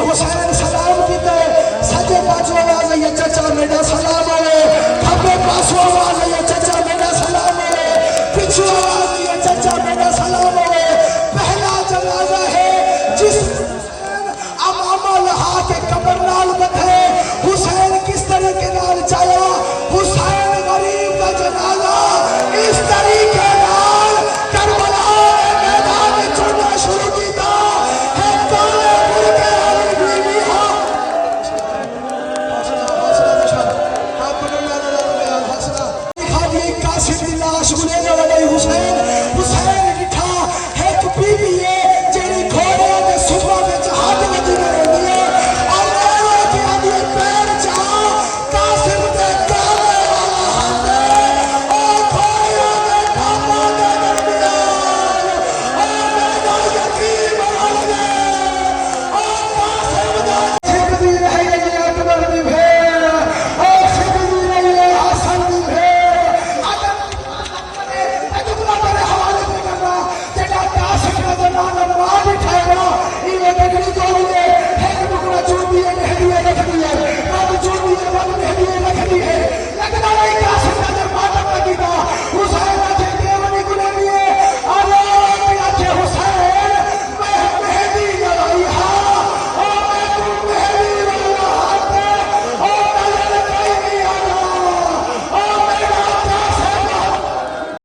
हुसैन सलाम कीते सजे पासों आवाज आई चाचा मेरा सलाम आवे खब्बे पासों आवाज आई चाचा मेरा सलाम आवे पीछे आवाज आई चाचा मेरा सलाम आवे पहला जनाजा है जिस अमामा लहा के कब्र नाल बैठे हुसैन किस तरीके नाल जाया हुसैन गरीब का जनाजा इस तरीके नाल करबला मैदान में चढ़ना शुरू किया है तालेपुर के अलग बीहा खाली कासिम की लाश गुलेगा वाले हुसैन हुसैन लिखा है कि बीबी है जेरी घोड़े के सुबह में जहाज में जी रहती है और औरों के आगे पैर जा कासिम के काले वाला हाथ है और घोड़ों के कामों के दरमियान और मैदान यकीन बना लगे और कासिम का सिकदी रह गई अकबर की भेड़ और सिकदी रही है हसन की भेड़ अगर तेरे हवाले पे करना तेरा कासिम का जनाजा मार बिठाएगा इन्हें देखनी चाहिए है टुकड़ा चूर दिए रख दिए अब चूर